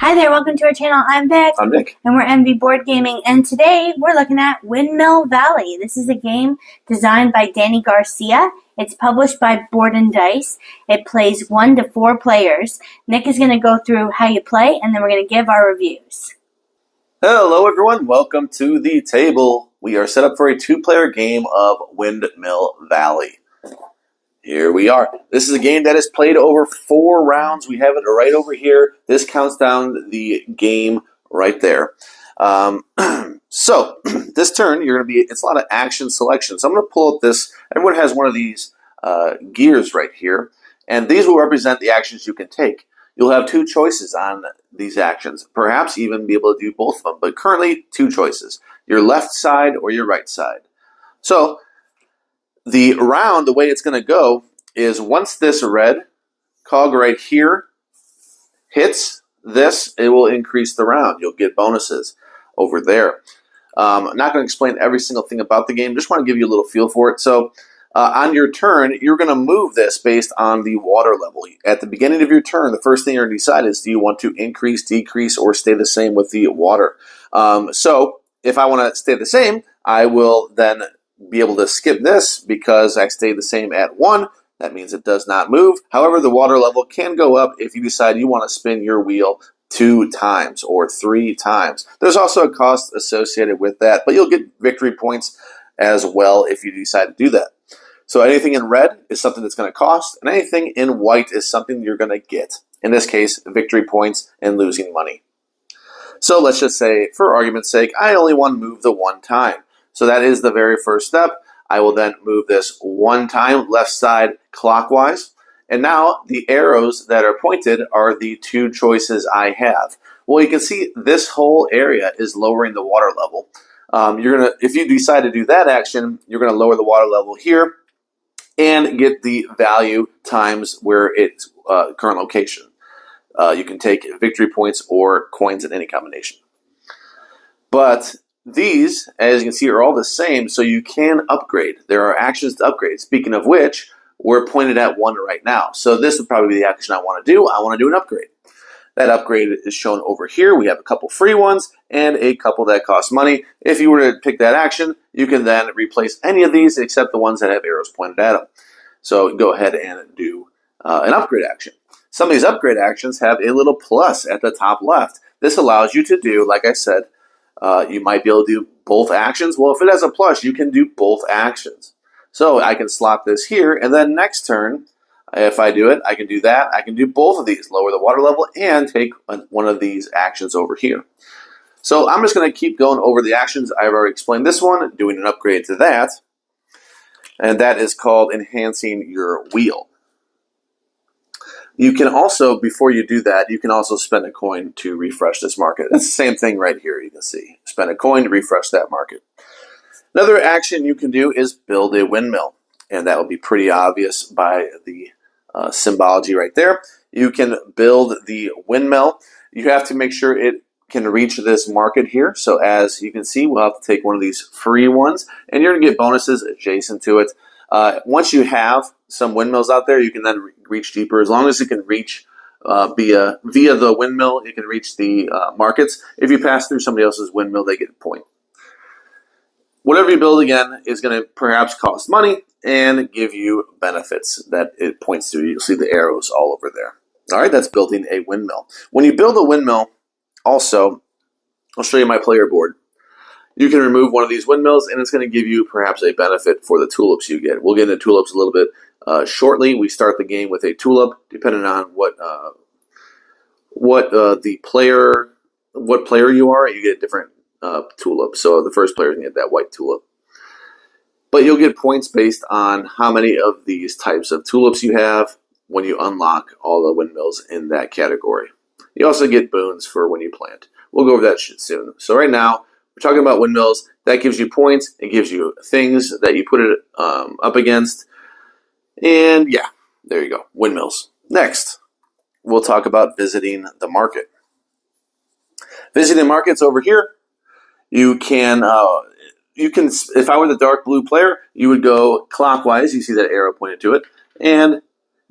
Hi there, welcome to our channel. I'm Vic. I'm Nick. And we're MV Board Gaming. And today we're looking at Windmill Valley. This is a game designed by Danny Garcia. It's published by Board and Dice. It plays 1 to 4 players. Nick is going to go through how you play, and then we're going to give our reviews. Hello everyone, welcome to the table. We are set up for a 2-player game of Windmill Valley. Here we are. This is a game that is played over 4 rounds. We have it right over here. This counts down the game right there. So this turn, it's a lot of action selection. So I'm going to pull up this. Everyone has one of these gears right here, and these will represent the actions you can take. You'll have 2 choices on these actions, perhaps even be able to do both of them, but currently 2 choices, your left side or your right side. So the round, the way it's going to go is once this red cog right here hits this, it will increase the round. You'll get bonuses over there. I'm not going to explain every single thing about the game, just want to give you a little feel for it. So on your turn, you're going to move this based on the water level. At the beginning of your turn, the first thing you're going to decide is, do you want to increase, decrease, or stay the same with the water? So if I want to stay the same, I will then be able to skip this because I stay the same at 1. That means it does not move. However, the water level can go up if you decide you want to spin your wheel 2 times or 3 times. There's also a cost associated with that, but you'll get victory points as well if you decide to do that. So anything in red is something that's going to cost, and anything in white is something you're going to get. In this case, victory points and losing money. So let's just say, for argument's sake, I only want to move the 1 time. So that is the very first step. I will then move this 1 time, left side clockwise. And now the arrows that are pointed are the 2 choices I have. Well, you can see this whole area is lowering the water level. If you decide to do that action, you're going to lower the water level here and get the value times where its current location. You can take victory points or coins in any combination. But these, as you can see, are all the same, so you can upgrade. There are actions to upgrade. Speaking of which, we're pointed at 1 right now. So this would probably be the action I want to do. I want to do an upgrade. That upgrade is shown over here. We have a couple free ones and a couple that cost money. If you were to pick that action, you can then replace any of these except the ones that have arrows pointed at them. So go ahead and do an upgrade action. Some of these upgrade actions have a little plus at the top left. This allows you to do, like I said, you might be able to do both actions. Well, if it has a plus, you can do both actions. So I can slot this here, and then next turn, if I do it, I can do that. I can do both of these, lower the water level, and take one of these actions over here. So I'm just going to keep going over the actions. I've already explained this one, doing an upgrade to that, and that is called enhancing your wheel. You can also, before you do that, you can also spend a coin to refresh this market. It's the same thing right here, you can see. Spend a coin to refresh that market. Another action you can do is build a windmill, and that will be pretty obvious by the symbology right there. You can build the windmill. You have to make sure it can reach this market here. So as you can see, we'll have to take one of these free ones, and you're going to get bonuses adjacent to it. Once you have some windmills out there, you can then reach deeper. As long as it can reach via the windmill, it can reach the markets. If you pass through somebody else's windmill, they get a point. Whatever you build, again, is going to perhaps cost money and give you benefits that it points to. You'll see the arrows all over there. All right, that's building a windmill. When you build a windmill, also, I'll show you my player board. You can remove one of these windmills, and it's going to give you perhaps a benefit for the tulips you get. We'll get into tulips a little bit shortly. We start the game with a tulip, depending on what player you are. You get a different tulip. So the first player can get that white tulip. But you'll get points based on how many of these types of tulips you have when you unlock all the windmills in that category. You also get boons for when you plant. We'll go over that soon. So right now, we're talking about windmills. That gives you points. It gives you things that you put it up against. And yeah, there you go. Windmills. Next, we'll talk about visiting the market. Visiting markets over here. You can, if I were the dark blue player, you would go clockwise. You see that arrow pointed to it. And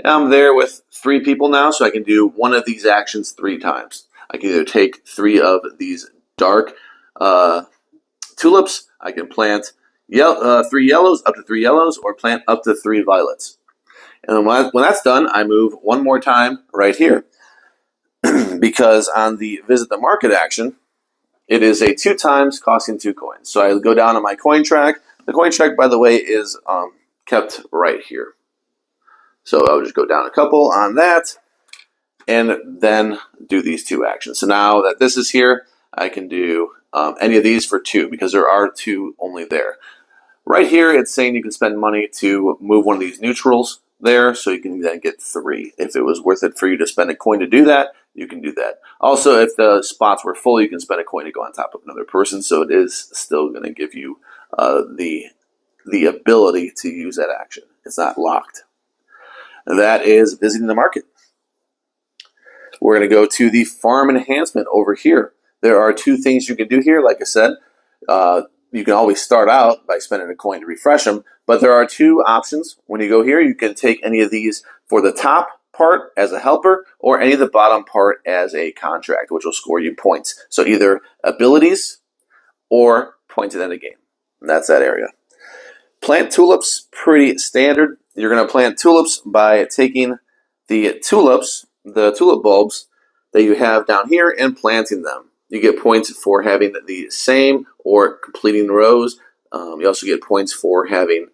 I'm there with 3 people now, so I can do one of these actions 3 times. I can either take 3 of these dark tulips. I can plant 3 yellows, up to 3 yellows, or plant up to 3 violets. And when that's done, I move one more time right here. Because on the visit the market action, it is a 2 times costing 2 coins. So I go down on my coin track. The coin track, by the way, is kept right here. So I'll just go down a couple on that and then do these 2 actions. So now that this is here, I can do any of these for 2 because there are 2 only there. Right here, it's saying you can spend money to move one of these neutrals there, so you can then get 3. If it was worth it for you to spend a coin to do that, you can do that. Also, if the spots were full, you can spend a coin to go on top of another person, so it is still going to give you the ability to use that action. It's not locked. And that is visiting the market. We're going to go to the farm enhancement over here. There are 2 things you can do here. Like I said, you can always start out by spending a coin to refresh them, but there are 2 options. When you go here, you can take any of these for the top part as a helper or any of the bottom part as a contract, which will score you points. So either abilities or points at the end of the game. And that's that area. Plant tulips, pretty standard. You're going to plant tulips by taking the tulip bulbs that you have down here and planting them. You get points for having the same or completing rows. You also get points for having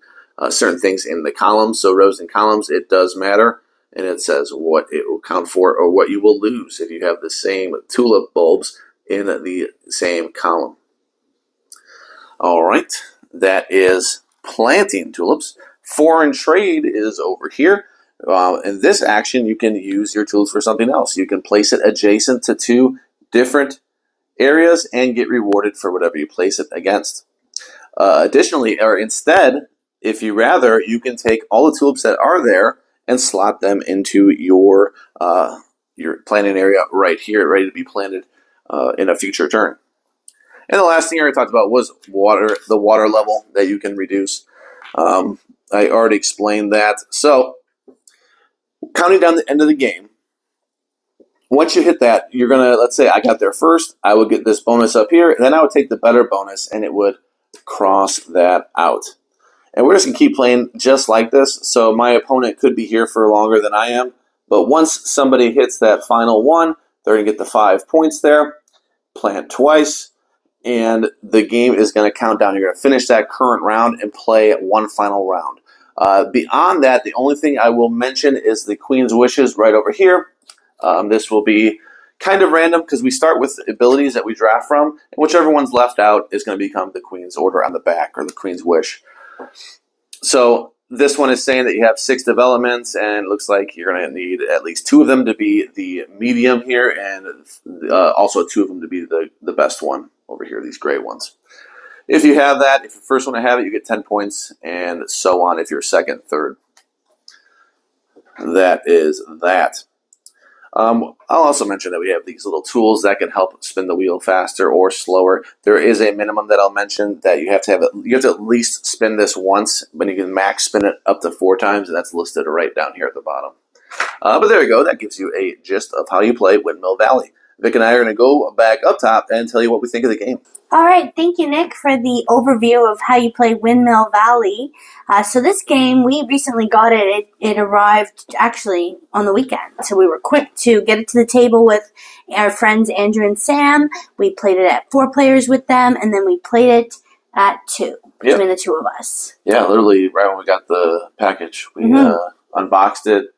certain things in the columns. So rows and columns, it does matter. And it says what it will count for or what you will lose if you have the same tulip bulbs in the same column. All right, that is planting tulips. Foreign trade is over here. In this action, you can use your tulips for something else. You can place it adjacent to 2 different areas and get rewarded for whatever you place it against. Additionally, or instead, if you rather, you can take all the tulips that are there and slot them into your planting area right here, ready to be planted in a future turn. And the last thing I already talked about was the water level that you can reduce. I already explained that. So, counting down the end of the game, once you hit that, you're going to, let's say I got there first, I would get this bonus up here, and then I would take the better bonus, and it would cross that out. And we're just going to keep playing just like this, so my opponent could be here for longer than I am, but once somebody hits that final 1, they're going to get the 5 points there, plant twice, and the game is going to count down. You're going to finish that current round and play 1 final round. Beyond that, the only thing I will mention is the Queen's Wishes right over here. This will be kind of random because we start with abilities that we draft from, and whichever one's left out is going to become the Queen's Order on the back or the Queen's Wish. So this one is saying that you have 6 developments, and it looks like you're going to need at least 2 of them to be the medium here, and also 2 of them to be the best one over here, these gray ones. If you have that, if you're the first one to have it, you get 10 points, and so on if you're second, third. That is that. I'll also mention that we have these little tools that can help spin the wheel faster or slower. There is a minimum that I'll mention that you have to at least spin this once, but you can max spin it up to 4 times, and that's listed right down here at the bottom. But there you go. That gives you a gist of how you play Windmill Valley. Vic and I are going to go back up top and tell you what we think of the game. All right, thank you, Nick, for the overview of how you play Windmill Valley. So this game, we recently got it. It arrived actually on the weekend, so we were quick to get it to the table with our friends Andrew and Sam. We played it at 4 players with them, and then we played it at 2 between the 2 of us. Yeah, literally right when we got the package, we unboxed it.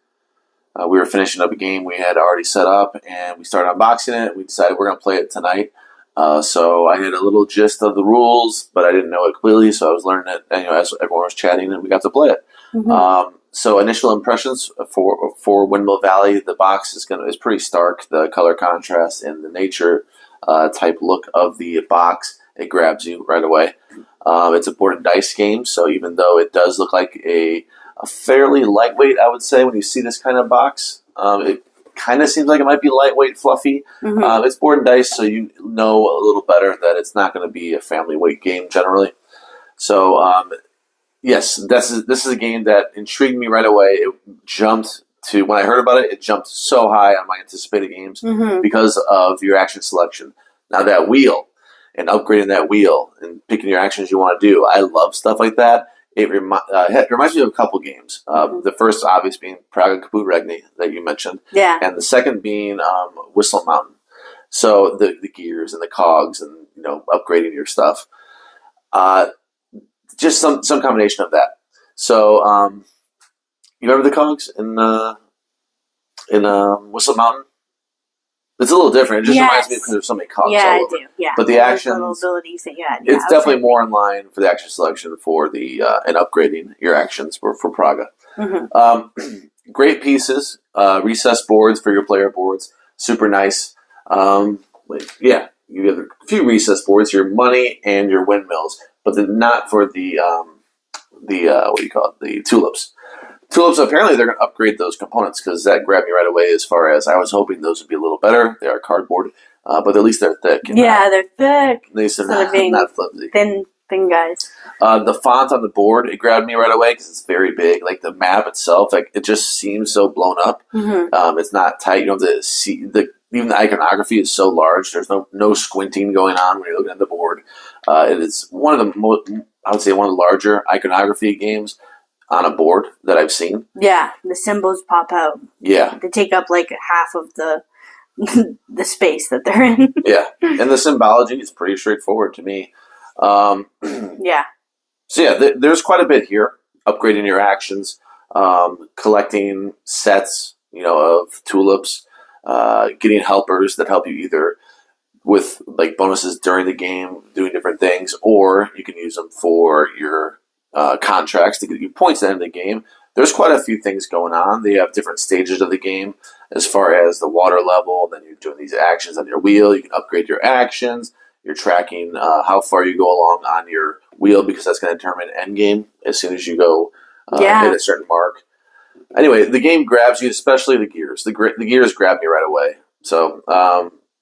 We were finishing up a game we had already set up, and we started unboxing it. We decided we're going to play it tonight. So I had a little gist of the rules, but I didn't know it completely, so I was learning it as everyone was chatting, and we got to play it. So initial impressions for Windmill Valley, the box is pretty stark. The color contrast and the nature type look of the box, it grabs you right away. It's a board and dice game, so even though it does look like a fairly lightweight, I would say, when you see this kind of box, it kind of seems like it might be lightweight, fluffy. It's board and dice, so you know a little better that it's not going to be a family weight game generally. So, yes, this is a game that intrigued me right away. It jumped to when I heard about it, it jumped so high on my anticipated games because of your action selection. Now that wheel and upgrading that wheel and picking your actions you want to do, I love stuff like that. It reminds me of a couple games. The first, obvious, being Praga Kaput Regni that you mentioned, and the second being Whistle Mountain. So the gears and the cogs and upgrading your stuff. Just some combination of that. So you remember the cogs in Whistle Mountain? It's a little different. It just reminds me because there's so many cogs all over. I do. Yeah, but the actions, little abilities that you had. It's definitely more in line for the action selection for the and upgrading your actions for Praga. Great pieces, recessed boards for your player boards, super nice. You have a few recessed boards, your money and your windmills, but not for the what do you call it? The tulips. Tulips, apparently they're going to upgrade those components because that grabbed me right away as far as I was hoping those would be a little better. They are cardboard, but at least they're thick. And, they're thick. At least they're not flimsy. Thin guys. The font on the board, it grabbed me right away because it's very big. Like the map itself, like it just seems so blown up. It's not tight. You don't have to see even the iconography is so large. There's no squinting going on when you're looking at the board. It is one of the most, I would say, one of the larger iconography games on a board that I've seen. Yeah, the symbols pop out. Yeah. They take up like half of the space that they're in. Yeah, and the symbology is pretty straightforward to me. Yeah. So yeah, there's quite a bit here. Upgrading your actions, collecting sets, of tulips, getting helpers that help you either with like bonuses during the game, doing different things, or you can use them for your contracts to get you points at the end of the game. There's quite a few things going on. They have different stages of the game as far as the water level. Then you're doing these actions on your wheel. You can upgrade your actions. You're tracking how far you go along on your wheel because that's going to determine end game as soon as you go hit a certain mark. Anyway, the game grabs you, especially the gears. The gears grab me right away. So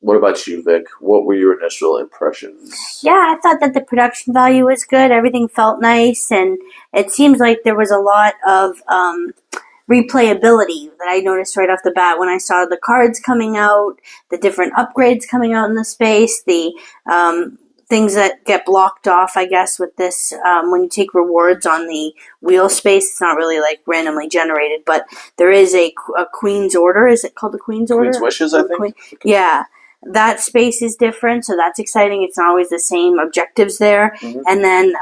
what about you, Vic? What were your initial impressions? Yeah, I thought that the production value was good. Everything felt nice, and it seems like there was a lot of replayability that I noticed right off the bat when I saw the cards coming out, the different upgrades coming out in the space, the things that get blocked off, I guess, with this. When you take rewards on the wheel space, it's not really like randomly generated, but there is a Queen's Order. Is it called the Queen's Order? Queen's Wishes, I think. Yeah. That space is different, so that's exciting. It's not always the same objectives there. And then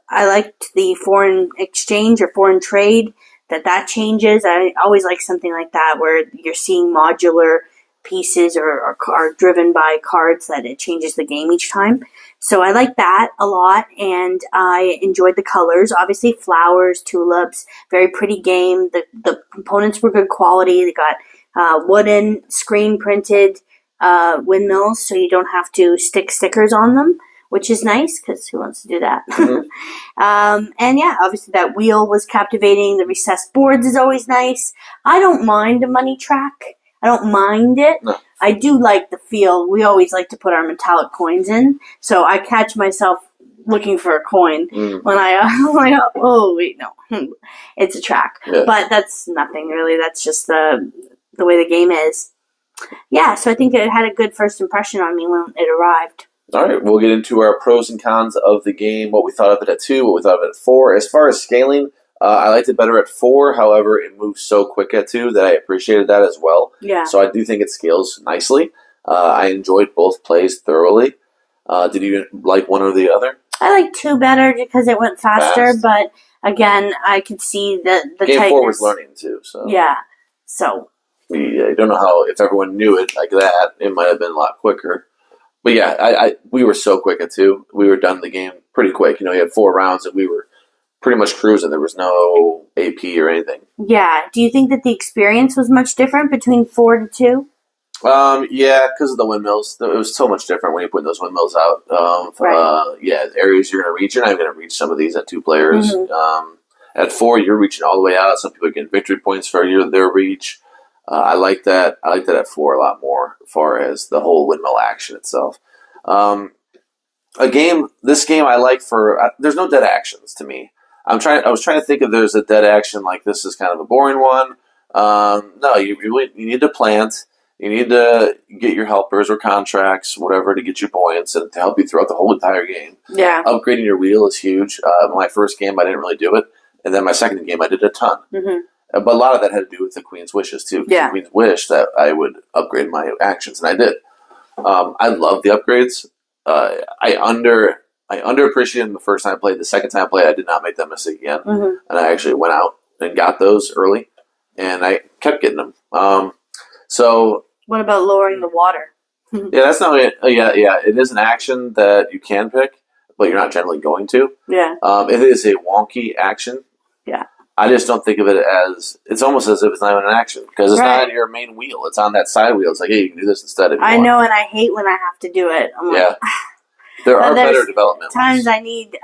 I liked the foreign exchange or foreign trade, that changes. I always like something like that where you're seeing modular pieces or are driven by cards that it changes the game each time. So I like that a lot, and I enjoyed the colors. Obviously, flowers, tulips, very pretty game. The components were good quality. They got wooden, screen printed windmills, so you don't have to stick stickers on them, which is nice because who wants to do that? And yeah, obviously that wheel was captivating. The recessed boards is always nice. I don't mind a money track. I don't mind it. No. I do like the feel. We always like to put our metallic coins in, so I catch myself looking for a coin when oh wait, no, it's a track. Yeah. But that's nothing really. That's just the way the game is. Yeah, so I think it had a good first impression on me when it arrived. All right, we'll get into our pros and cons of the game, what we thought of it at 2, what we thought of it at 4. As far as scaling, I liked it better at 4. However, it moved so quick at 2 that I appreciated that as well. Yeah. So I do think it scales nicely. I enjoyed both plays thoroughly. Did you like one or the other? I like 2 better because it went faster, but again, I could see the Game tightness. 4 was learning too, so. Yeah, so. I don't know if everyone knew it like that, it might have been a lot quicker. But yeah, we were so quick at 2. We were done the game pretty quick. We had 4 rounds and we were pretty much cruising. There was no AP or anything. Yeah. Do you think that the experience was much different between 4 to 2? Yeah, because of the windmills. It was so much different when you put those windmills out. Right. Areas you're going to reach. You're not even going to reach some of these at 2 players. At 4, you're reaching all the way out. Some people are getting victory points for their reach. I like that. I like that at 4 a lot more as far as the whole windmill action itself. This game I like for there's no dead actions to me. I was trying to think if there's a dead action like this is kind of a boring one. No, you need to plant. You need to get your helpers or contracts, whatever, to get you points and to help you throughout the whole entire game. Yeah. Upgrading your wheel is huge. My first game, I didn't really do it. And then my second game, I did a ton. Mm-hmm. But a lot of that had to do with the Queen's wishes, too. Yeah. The Queen's wish that I would upgrade my actions, and I did. I love the upgrades. I underappreciated them the first time I played. The second time I played, I did not make that mistake again. Mm-hmm. And I actually went out and got those early. And I kept getting them. So what about lowering the water? Yeah, that's not it. Yeah, it is an action that you can pick, but you're not generally going to. Yeah. It is a wonky action. Yeah. I just don't think of it as, it's almost as if it's not even an action, because it's not on your main wheel. It's on that side wheel. It's like, hey, you can do this instead if you want. I know, and I hate when I have to do it. I'm yeah. Like, there are better development times ones. I need,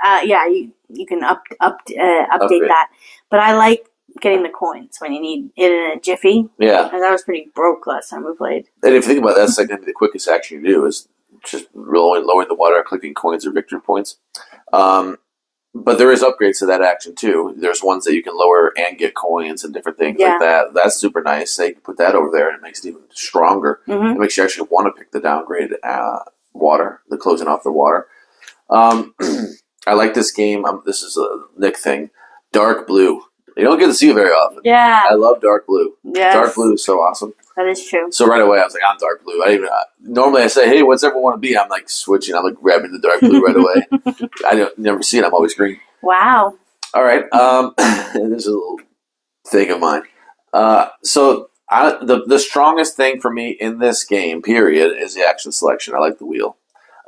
you can update that. But I like getting the coins when you need it in a jiffy. Yeah. And that was pretty broke last time we played. And if you think about it, that's like the quickest action you do is just lowering the water, collecting coins or victory points. But there is upgrades to that action too. There's ones that you can lower and get coins and different things like that. That's super nice. They can put that over there and it makes it even stronger. Mm-hmm. It makes you actually want to pick the downgraded water, the closing off the water. I like this game. This is a Nick thing. Dark blue. You don't get to see it very often. Yeah. I love dark blue. Yes. Dark blue is so awesome. That is true. So right away I was like, I'm dark blue. Normally I say, hey, what's everyone want to be? I'm like switching. I'm like grabbing the dark blue right away. I never see it. I'm always green. Wow. All right. This is a little thing of mine. So the strongest thing for me in this game, period, is the action selection. I like the wheel.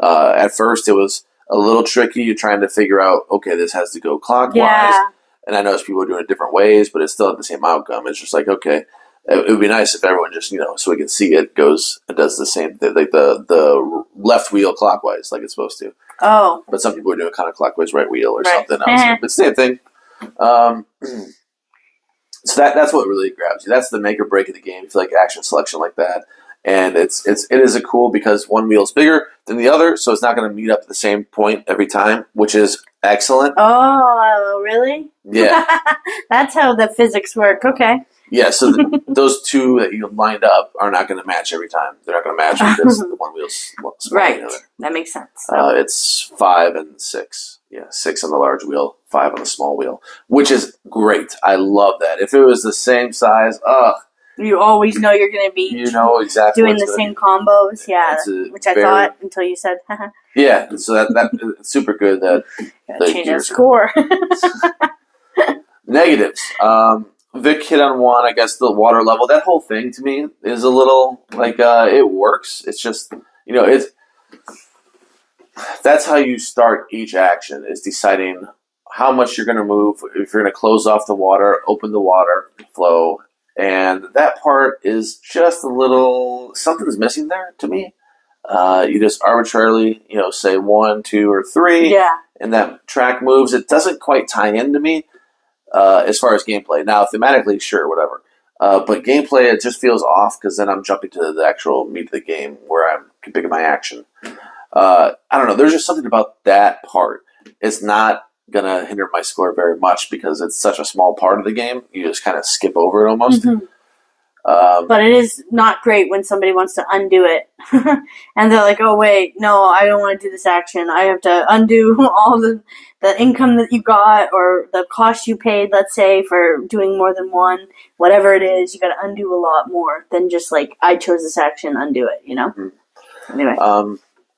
At first it was a little tricky. You're trying to figure out, okay, this has to go clockwise. Yeah. And I noticed people are doing it different ways, but it's still at the same outcome. It's just like, okay, it would be nice if everyone just, so we can see it does the same thing, like the left wheel clockwise, like it's supposed to. Oh. But some people are doing kind of clockwise right wheel or something else. But same thing. So that's what really grabs you. That's the make or break of the game. If you like action selection like that. And it is a cool because one wheel is bigger than the other, so it's not going to meet up at the same point every time, which is excellent. Oh, really? Yeah. That's how the physics work. Okay. Yeah, so those two that you lined up are not going to match every time. They're not going to match because the one wheel's smaller right. than the other. That makes sense. So. It's 5 and 6. Yeah, 6 on the large wheel, 5 on the small wheel, which is great. I love that. If it was the same size, you always know you're going to be exactly doing the same combos. Yeah, which I thought until you said. Yeah, so that it's super good that change that score. Negatives. Vic hit on one. I guess the water level. That whole thing to me is a little like it works. It's just that's how you start each action is deciding how much you're going to move. If you're going to close off the water, open the water flow. And that part is just a little, something's missing there to me. You just arbitrarily, say 1, 2, or 3. Yeah. And that track moves. It doesn't quite tie into me as far as gameplay. Now, thematically, sure, whatever. But gameplay, it just feels off because then I'm jumping to the actual meat of the game where I'm picking my action. I don't know. There's just something about that part. It's not going to hinder my score very much because it's such a small part of the game. You just kind of skip over it almost. Mm-hmm. But it is not great when somebody wants to undo it. And they're like, oh, wait, no, I don't want to do this action. I have to undo all the income that you got or the cost you paid, let's say, for doing more than one. Whatever it is, you got to undo a lot more than just like, I chose this action, undo it, Mm-hmm. Anyway.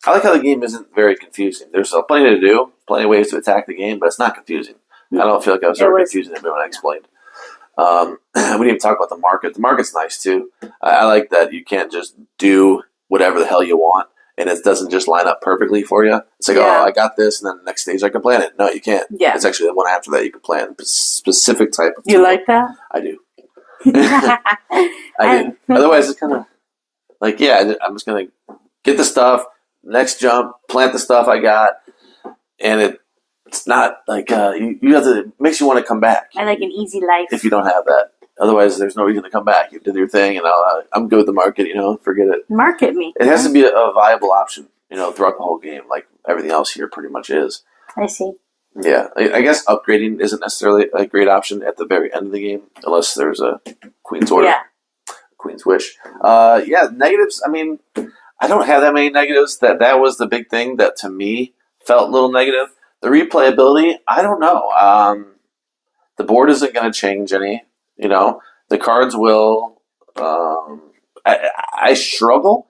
I like how the game isn't very confusing. There's plenty to do, plenty of ways to attack the game, but it's not confusing. I don't feel like I was ever confusing everyone I explained. We didn't even talk about the market. The market's nice too. I like that you can't just do whatever the hell you want, and it doesn't just line up perfectly for you. It's like, oh, I got this, and then the next stage I can plan it. No, you can't. Yeah. It's actually the one after that you can plan a specific type of You like that? I do. I do. Otherwise, it's kind of like, I'm just going to get the stuff, next jump, plant the stuff I got, and it's not like you have to. It makes you want to come back. I like an easy life. If you don't have that, otherwise there's no reason to come back. You did your thing, and I'm good with the market. Forget it. Market me. It has to be a viable option. Throughout the whole game, like everything else here pretty much is. I see. Yeah, I guess upgrading isn't necessarily a great option at the very end of the game, unless there's a Queen's Order, Queen's Wish. Yeah, negatives. I mean, I don't have that many negatives. That was the big thing that to me felt a little negative. The replayability, I don't know. The board isn't going to change any. The cards will. I struggle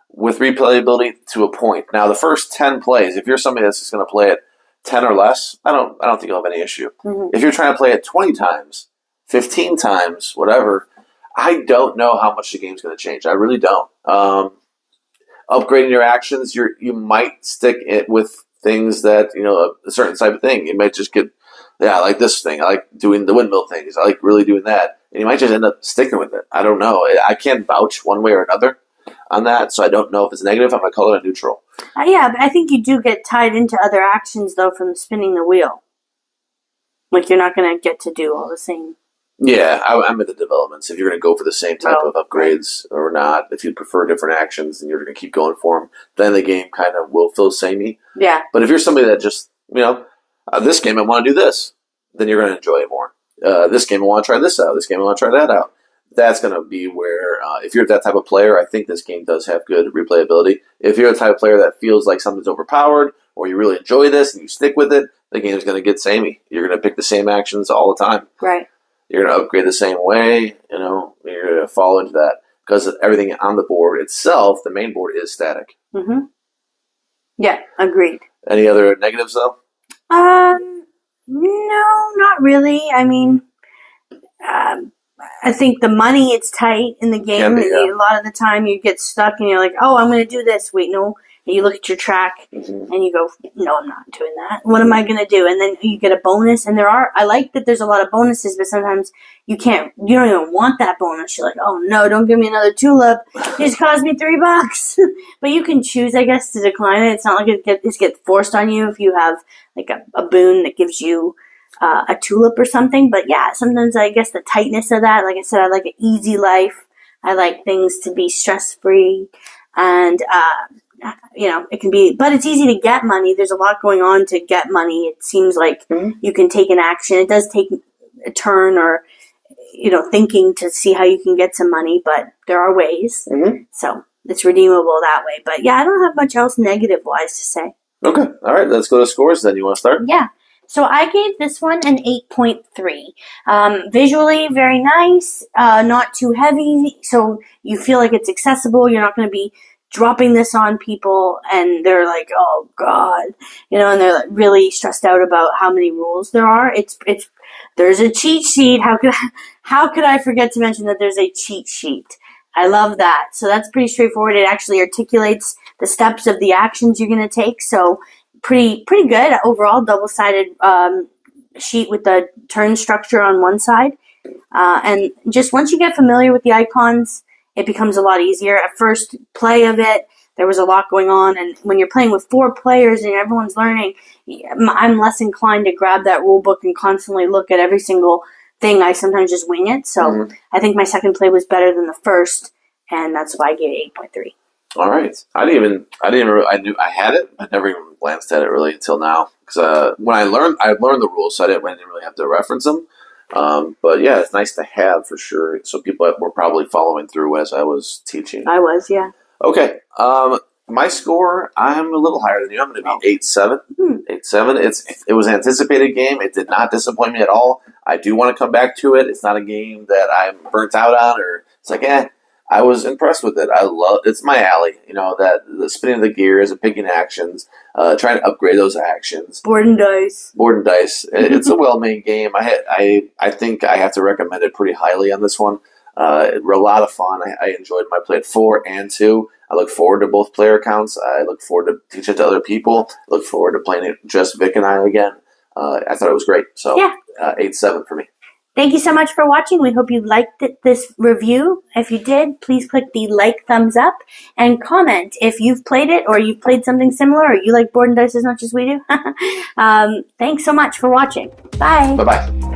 with replayability to a point. Now, the first 10 plays, if you're somebody that's just going to play it 10 or less, I don't think you'll have any issue. Mm-hmm. If you're trying to play it 20 times, 15 times, whatever, I don't know how much the game's going to change. I really don't. Upgrading your actions, you might stick it with things that, a certain type of thing. You might just get, I like this thing. I like doing the windmill things. I like really doing that. And you might just end up sticking with it. I don't know. I can't vouch one way or another on that, so I don't know if it's negative. I'm going to call it a neutral. Yeah, but I think you do get tied into other actions, though, from spinning the wheel. Like, you're not going to get to do all the same. Yeah, I'm at the developments. If you're going to go for the same type of upgrades or not, if you prefer different actions and you're going to keep going for them, then the game kind of will feel samey. Yeah. But if you're somebody that just, this game I want to do this, then you're going to enjoy it more. This game I want to try this out. This game I want to try that out. That's going to be where, if you're that type of player, I think this game does have good replayability. If you're the type of player that feels like something's overpowered, or you really enjoy this and you stick with it, the game's going to get samey. You're going to pick the same actions all the time. Right. You're going to upgrade the same way. You're going to fall into that because everything on the board itself, the main board, is static. Mm-hmm. Yeah, agreed. Any other negatives, though? No, not really. I mean, I think the money, it's tight in the game. A lot of the time you get stuck and you're like, oh, I'm going to do this. Wait, no. And you look at your track and you go, no, I'm not doing that. What am I going to do? And then you get a bonus. And I like that there's a lot of bonuses, but sometimes you don't even want that bonus. You're like, oh no, don't give me another tulip. It just cost me $3. But you can choose, I guess, to decline it. It's not like it gets forced on you if you have like a boon that gives you a tulip or something. But yeah, sometimes I guess the tightness of that, like I said, I like an easy life. I like things to be stress-free. And, it can be, but it's easy to get money. There's a lot going on to get money. It seems like you can take an action. It does take a turn or, thinking to see how you can get some money, but there are ways. So it's redeemable that way. But yeah, I don't have much else negative-wise to say. Okay. All right. Let's go to scores then. You want to start? Yeah. So I gave this one an 8.3. Visually, very nice, not too heavy, so you feel like it's accessible. You're not going to be dropping this on people and they're like, oh God, and they're like really stressed out about how many rules there are. There's a cheat sheet. How could I forget to mention that there's a cheat sheet? I love that. So that's pretty straightforward. It actually articulates the steps of the actions you're going to take. So pretty good overall. Double-sided sheet with the turn structure on one side. And just once you get familiar with the icons, it becomes a lot easier. At first play of it, there was a lot going on, and when you're playing with 4 players and everyone's learning, I'm less inclined to grab that rule book and constantly look at every single thing. I sometimes just wing it. So I think my second play was better than the first, and that's why I gave it 8.3. All right. I knew I had it, but never even glanced at it really until now. Because when I learned the rules, so I didn't really have to reference them. But yeah, it's nice to have for sure. So people were probably following through as I was teaching. I was, yeah. Okay. My score, I'm a little higher than you. I'm going to be 8-7. 8-7. It was an anticipated game. It did not disappoint me at all. I do want to come back to it. It's not a game that I'm burnt out on, or it's like, I was impressed with it. It's my alley. That the spinning of the gears and picking actions, trying to upgrade those actions. Board and dice. It's a well-made game. I think I have to recommend it pretty highly on this one. A lot of fun. I enjoyed my play at 4 and 2. I look forward to both player counts. I look forward to teaching it to other people. I look forward to playing it just Vic and I again. I thought it was great. So 8-7 for me. Thank you so much for watching. We hope you liked this review. If you did, please click the like thumbs up and comment if you've played it or you've played something similar or you like board and dice as much as we do. Thanks so much for watching. Bye. Bye-bye.